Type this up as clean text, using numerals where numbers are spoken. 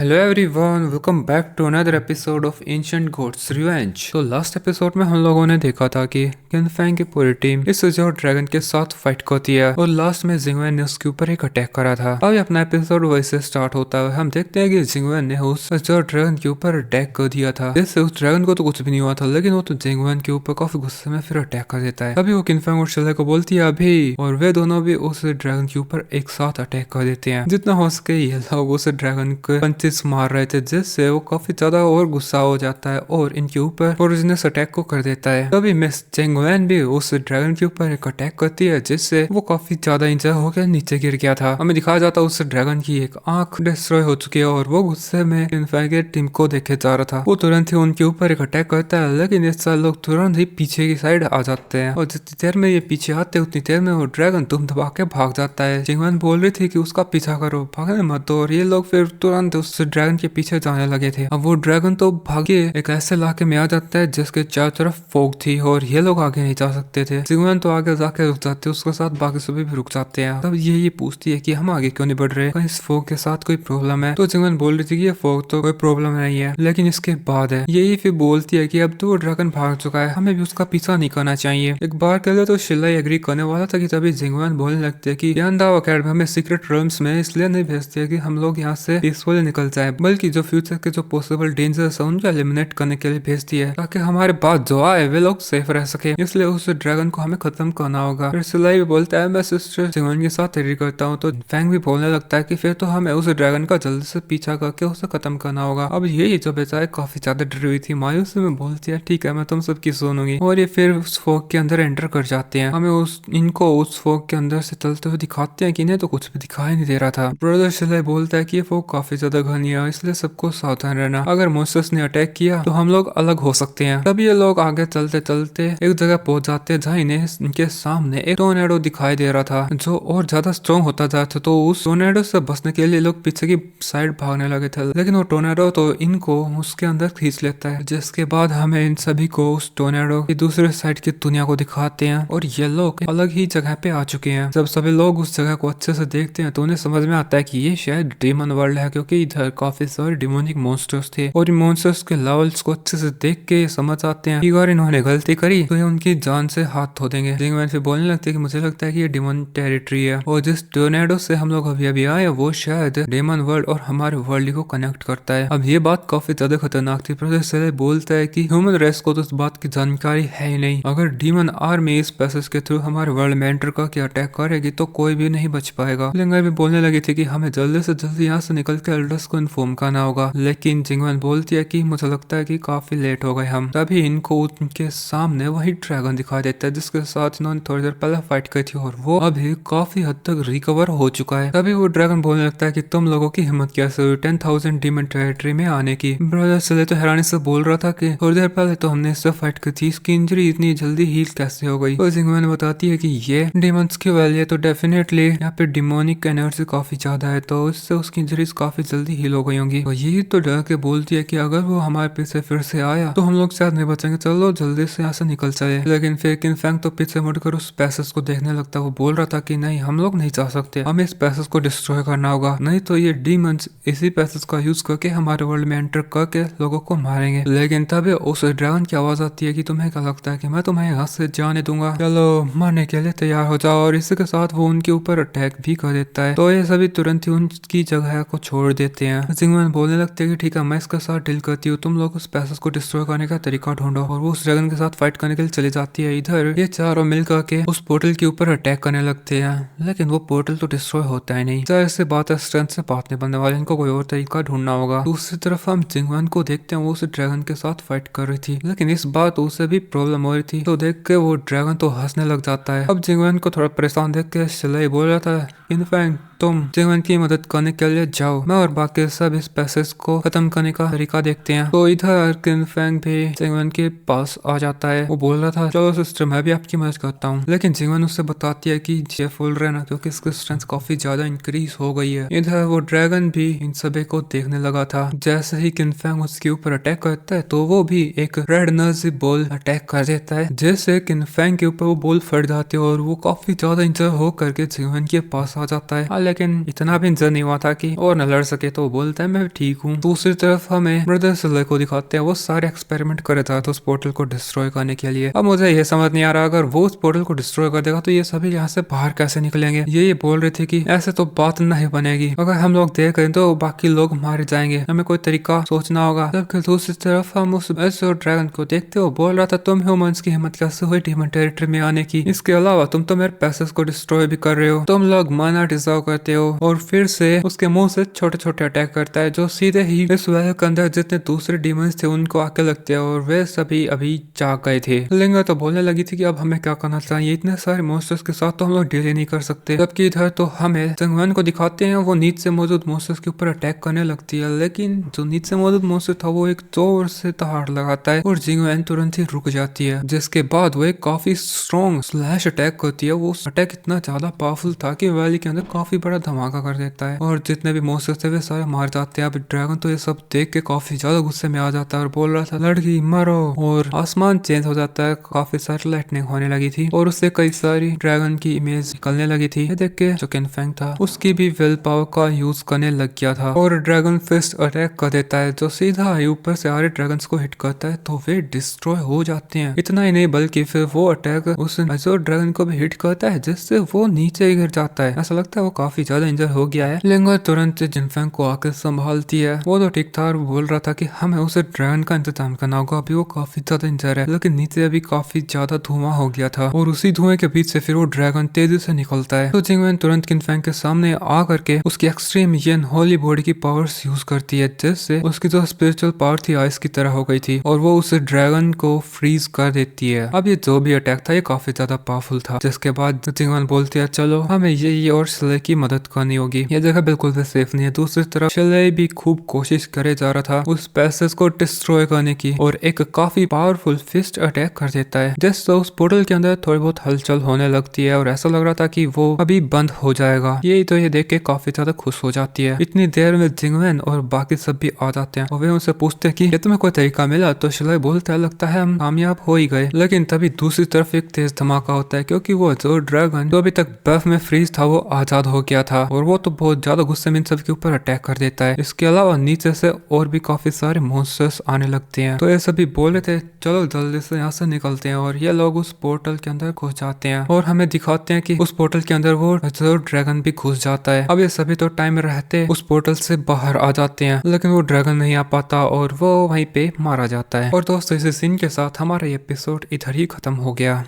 Hello everyone, welcome back to another episode of ancient gods revenge. तो last episode में हम लोगों ने देखा था कि किन फैंग की पूरी टीम इस जो ड्रैगन के साथ फाइट करती है और लास्ट में जिंगवेन ने उसके ऊपर एक अटैक करा था। अब अपना एपिसोड वैसे स्टार्ट होता है। हम देखते हैं कि जिंगवेन ने उस जो ड्रैगन के ऊपर अटैक कर दिया था, जिससे उस ड्रैगन को तो कुछ भी नहीं हुआ था, लेकिन वो तो जिंगवेन के ऊपर काफी गुस्से में फिर अटैक कर देता है। अभी वो किनफैंग और शिले को बोलती है अभी, और वे दोनों भी उस ड्रैगन के ऊपर एक साथ अटैक कर देते हैं। जितना हो सके ये लोग उस ड्रैगन को पंचेस मार रहे थे, जिससे वो काफी ज्यादा और गुस्सा हो जाता है और इनके ऊपर पोइजनस अटैक को कर देता है। तभी मिस चेंगवेन भी उस ड्रैगन के ऊपर एक अटैक करती है, जिससे वो काफी ज्यादा इंजर होकर नीचे गिर गया था। हमें दिखाया जाता है उस ड्रैगन की एक आंख डिस्ट्रॉय हो चुकी है और वो गुस्से में इनफैंग टीम को देखे जा रहा था। वो तुरंत ही उनके ऊपर एक अटैक करता है, लेकिन इस साल लोग तुरंत ही पीछे की साइड आ जाते हैं और जितनी देर में ये पीछे आते हैं उतनी देर में वो ड्रैगन दुम दबा के भाग जाता है। चेंगवेन बोल रही थी कि उसका पीछा करो, भागने मत दो, और ये लोग फिर तुरंत उस ड्रैगन के पीछे जाने लगे थे। अब वो ड्रैगन तो भागे एक ऐसे इलाके में आ जाता है जिसके चारों तरफ फोग थी और ये लोग आगे नहीं जा सकते थे। जिंगवेन तो आगे जाके रुक जाते हैं, उसके साथ बाकी सभी भी रुक जाते हैं। तब ये पूछती है कि हम आगे क्यों नहीं बढ़ रहे, कहीं इस फोग के साथ कोई प्रॉब्लम है? तो जिंगवेन बोल रही थी कि ये फोग तो कोई प्रॉब्लम नहीं है, लेकिन इसके बाद है। यही फिर बोलती है कि अब तो वो ड्रैगन भाग चुका है, हमें भी उसका पीछा नहीं करना चाहिए। एक बार के लिए तो शिलाई एग्री करने वाला था कि तभी जिंगवेन बोलने लगते है कि यांदाओ अकेडमी हमें सीक्रेट रूम्स में इसलिए नहीं भेजती है कि हम लोग यहाँ से पीसफुली निकल जाए, बल्कि जो फ्यूचर के जो पॉसिबल डेंजर्स है उनको एलिमिनेट करने के लिए भेजती है, ताकि हमारे बाद जो आए वे लोग सेफ रह सके। इसलिए उस ड्रैगन को हमें खत्म करना होगा। फिर सिलाई भी बोलता है मैं सिस्टर जिंगवेन के साथ एग्री करता हूँ। तो फैंग भी बोलने लगता है कि फिर तो हमें उस ड्रैगन का जल्दी से पीछा करके उसे खत्म करना होगा। अब यही जो बेचारे काफी ज्यादा डरी हुई थी, मायूसी में बोलती है ठीक है मैं तुम सबकी सुनूंगी, और ये फिर उस फोग के अंदर एंटर कर जाते हैं। हमें इनको उस फोग के अंदर से चलते हुए दिखाते हैं कि इन्हें तो कुछ भी दिखाई नहीं दे रहा था। ब्रदर शिलाई बोलता है कि ये फोग काफी ज्यादा घनी है, इसलिए सबको सावधान रहना, अगर मॉन्स्टर्स ने अटैक किया तो हम लोग अलग हो सकते हैं। तब ये लोग आगे चलते चलते एक जगह पहुंच जाते हैं जहाँ इन्हें इनके सामने एक टोर्नेडो दिखाई दे रहा था, जो और ज्यादा स्ट्रॉन्ग होता जा रहा था। तो उस टोर्नेडो से बचने के लिए लोग पीछे की साइड भागने लगे थे, लेकिन वो टोर्नेडो तो इनको उसके अंदर खींच लेता है, जिसके बाद हमें इन सभी को उस टोर्नेडो की दूसरे साइड की दुनिया को दिखाते हैं और ये लोग अलग ही जगह पे आ चुके हैं। जब सभी लोग उस जगह को अच्छे से देखते हैं तो उन्हें समझ में आता है कि ये शायद डेमन वर्ल्ड है, क्योंकि इधर काफी सारे डिमोनिक मॉन्स्टर्स थे और इन मॉन्स्टर्स के लेवल्स को अच्छे से देख के समझ आते हैं कि अगर इन्होंने गलती करी तो ये उनकी जान से हाथ धो देंगे। जिंगवेन फिर बोलने लगते हैं कि मुझे लगता है कि ये डेमन टेरिटरी है और जिस टोर्नेडो से हम लोग अभी अभी आए वो शायद डेमन वर्ल्ड और हमारे वर्ल्ड को कनेक्ट करता है। अब ये बात काफी ज्यादा खतरनाक थी। प्रोफेसर सेले बोलता है कि ह्यूमन रेस को तो इस बात की जानकारी है ही नहीं, अगर डीमन आर्मी इस पैसेज के थ्रू हमारे वर्ल्ड में एंटर करके अटैक करेगी तो कोई भी नहीं बच पाएगा। लिंगर भी बोलने लगी थी कि हमें जल्दी से जल्दी यहाँ से निकल के एल्डर्स को इन्फॉर्म करना होगा, लेकिन जिंगवेन बोलती है कि मुझे लगता है कि काफी लेट हो गए हम। तभी इनको उनके सामने वही ड्रैगन दिखाई देता है जिसके साथ इन्होंने थोड़ी देर पहले फाइट की थी और वो अभी काफी हद तक रिकवर हो चुका है। तभी वो ड्रैगन बोलने लगता है कि तुम लोगों की हिम्मत कैसे हुई 10,000 डीमन टेरिटरी में आने की? ब्रदर सिले तो हैरानी से बोल रहा था कि थोड़ी देर पहले तो हमने इससे फाइट की थी, इसकी इंजरी इतनी जल्दी हील कैसे हो गई? तो जिंगवेन बताती है कि ये डीमंस की वैल्यू है, तो डेफिनेटली यहाँ पे डिमोनिक एनर्जी काफी ज्यादा है, तो इससे उसकी इंजरीज काफी जल्दी हील हो गई होंगी। तो यही तो डर के बोलती है कि अगर वो हमारे पीछे फिर से आया तो हम लोग शायद नहीं बचेंगे, चलो जल्दी से यहाँ से निकल चले। लेकिन फिर किनफैंग तो पीछे मुड़कर उस पैसेज को देखने लगता है। वो बोल रहा था कि नहीं, हम लोग नहीं जा सकते, हमें इस पैसेज को डिस्ट्रॉय करना होगा, नहीं तो ये डीमंस इसी पैसेज का यूज करके हमारे वर्ल्ड में एंटर करके लोगों को मारेंगे। लेकिन तभी उस ड्रैगन की आवाज आती है कि तुम्हें क्या लगता है कि मैं तुम्हें यहाँ से जाने दूंगा? चलो मरने के लिए तैयार हो जाओ। और इसी के साथ वो उनके ऊपर अटैक भी कर देता है। तो ये सभी तुरंत ही उनकी जगह को छोड़ देते हैं। जिंगवेन बोलने लगते हैं कि ठीक है मैं इसके साथ डील करती हूँ, तुम लोग उस पैसेज को डिस्ट्रॉय करने का तरीका ढूंढो। और वो उस ड्रैगन के साथ फाइट करने के लिए चली जाती है। इधर ये चारों मिल करके उस पोर्टल के ऊपर अटैक करने लगते हैं, लेकिन वो पोर्टल तो डिस्ट्रॉय होता ही नहीं। जाहिर सी बात है, स्ट्रेंथ से बात नहीं बनने वाली, इनको कोई और तरीका ढूंढना होगा। दूसरी तरफ हम जिंगवेन को देखते हैं, वो उस ड्रैगन के साथ फाइट कर रही थी, लेकिन इस बात उसे भी प्रॉब्लम हो रही थी। तो देख के वो ड्रैगन तो हंसने लग जाता है। अब जिंगवेन को थोड़ा परेशान देख के शिलाई बोल रहा था इनफैक्ट तुम जिंगवेन की मदद करने के लिए जाओ, मैं और बाकी सब इस पैसेज को खत्म करने का तरीका देखते हैं। तो इधर किनफैंग भी जिंगवेन के पास आ जाता है। वो बोल रहा था चलो सिस्टर मैं भी आपकी मदद करता हूँ, लेकिन जिंगवेन उससे बताती है कि ये फुल रहना क्योंकि इसकी स्ट्रेंथ काफी ज्यादा इंक्रीज हो गई है। इधर वो ड्रैगन भी इन सभी को देखने लगा था। जैसे ही किनफैंग उसके ऊपर अटैक करता है तो वो भी एक रेड एनर्जी बॉल अटैक कर देता है, जैसे किनफैंग के ऊपर वो बॉल फट जाती है और वो काफी ज्यादा इंजर हो करके जिंगवेन के पास आ जाता है। लेकिन इतना भी इंजर नहीं हुआ था कि और न लड़ सके, तो बोलता है मैं ठीक हूँ। दूसरी तरफ हमें ब्रदर सिल्वर को दिखाते हैं, वो सारे एक्सपेरिमेंट कर रहा था उस पोर्टल को डिस्ट्रॉय करने के लिए। अब मुझे ये समझ नहीं आ रहा, अगर वो उस पोर्टल को डिस्ट्रॉय कर देगा तो ये सभी यहाँ से बाहर कैसे निकलेंगे। ये बोल रहे थे कि ऐसे तो बात नहीं बनेगी, अगर हम लोग देख रहे तो बाकी लोग मारे जाएंगे, हमें कोई तरीका सोचना होगा। जबकि दूसरी तरफ हम उस ड्रैगन को देखते हो बोल रहा था तुम ह्यूमंस की हिम्मत कैसे हुई डीमन टेरिटरी में आने की, इसके अलावा तुम तो मेरे पैसे को डिस्ट्रॉय भी कर रहे हो, तुम लोग माना डिजर्व करते हो। और फिर से उसके मुंह से छोटे छोटे अटैक करता है जो सीधे ही इस वेल के अंदर जितने दूसरे डीमंस थे उनको आके लगते हैं, और वे सभी अभी जाग गए थे। लिंगा तो बोलने लगी थी कि अब हमें क्या करना चाहिए, इतने सारे मॉन्स्टर्स के साथ तो हम लोग डील ही नहीं कर सकते। जबकि इधर तो हमें जंगवन को दिखाते हैं, वो नीचे मौजूद मॉन्स्टर्स के ऊपर अटैक करने लगती है, लेकिन जो नीचे मौजूद मॉन्स्टर था वो एक जोर से दहाड़ लगाता है और जिंगवन तुरंत ही रुक जाती है, जिसके बाद वो एक काफी स्ट्रॉन्ग स्लैश अटैक करती है। वो अटैक इतना ज्यादा पावरफुल था कि वैली के अंदर काफी बड़ा धमाका कर देता है और जितने भी मॉन्स्टर्स थे वे सारे मार जाते हैं। अब ड्रैगन तो ये सब देख के काफी ज्यादा गुस्से में आ जाता है और बोल रहा था लड़की मरो, और आसमान चेंज हो जाता है, काफी सारी लाइटनिंग होने लगी थी और उससे कई सारी ड्रैगन की इमेज निकलने लगी थी। ये देख के जो किनफेंग था उसकी भी विल पावर का यूज करने लग गया था और ड्रैगन फिस्ट अटैक कर देता है जो सीधा ऊपर से आ रहे ड्रैगन को हिट करता है, तो वे डिस्ट्रॉय हो जाते हैं। इतना ही नहीं बल्कि फिर वो अटैक उस ड्रैगन को भी हिट करता है जिससे वो नीचे गिर जाता है। ऐसा लगता है वो काफी ज्यादा इंजर हो गया है। लिंगर तुरंत जिनफेंग को आकर संभालती है। वो तो ठीक था, बोल रहा था कि हमें उसे ड्रैगन का इंतजाम करना होगा, अभी वो काफी ज्यादा इंजर है, लेकिन नीचे अभी काफी ज्यादा धुआं हो गया था और उसी धुएं के बीच से फिर वो ड्रैगन तेजी से निकलता है। तो जिंगवेन तुरंत किनफेंग के सामने आ करके उसकी एक्सट्रीम येन होली बॉडी की पावर्स यूज करती है, जिससे उसकी जो स्पिरिचुअल पावर थी आइस की तरह हो गई थी और वो उस ड्रैगन को फ्रीज कर देती है। अब ये जो भी अटैक था ये काफी ज्यादा पावरफुल था, जिसके बाद जिंगवेन बोलती है चलो हमें ये और शिले की मदद करनी होगी, ये जगह बिल्कुल भी सेफ नहीं है। दूसरी तरफ शिले भी खूब कोशिश करे जा रहा था उस पैसेज को डिस्ट्रॉय करने की और एक काफी पावरफुल फिस्ट अटैक कर देता है, जिससे उस पोर्टल के अंदर थोड़ी बहुत हलचल होने लगती है और ऐसा लग रहा था कि वो अभी बंद हो जाएगा। यही तो ये देख के काफी ज्यादा खुश हो जाती है। इतनी देर में जिंगवेन और बाकी सब भी आ जाते हैं और वे उनसे पूछते हैं कि ये तुम्हें कोई तरीका मिला, तो शिले बोलता है लगता है हम कामयाब हो ही गए। लेकिन तभी दूसरी तरफ एक तेज धमाका होता है क्योंकि वो जो ड्रैगन जो अभी तक बर्फ में फ्रीज था वो आजाद हो गया था और वो तो बहुत ज्यादा गुस्से में इन सब के ऊपर अटैक कर देता है। इसके अलावा नीचे से और भी काफी सारे मॉन्स्टर्स आने लगते हैं। तो ये सभी बोल रहे थे चलो जल्दी से यहाँ से निकलते हैं और ये लोग उस पोर्टल के अंदर घुस जाते हैं और हमें दिखाते हैं कि उस पोर्टल के अंदर वो ड्रैगन भी घुस जाता है। अब ये सभी तो टाइम रहते उस पोर्टल से बाहर आ जाते हैं, लेकिन वो ड्रैगन नहीं आ पाता और वो वहीं पे मारा जाता है। और दोस्तों इस सीन के साथ हमारा ये एपिसोड इधर ही खत्म हो गया।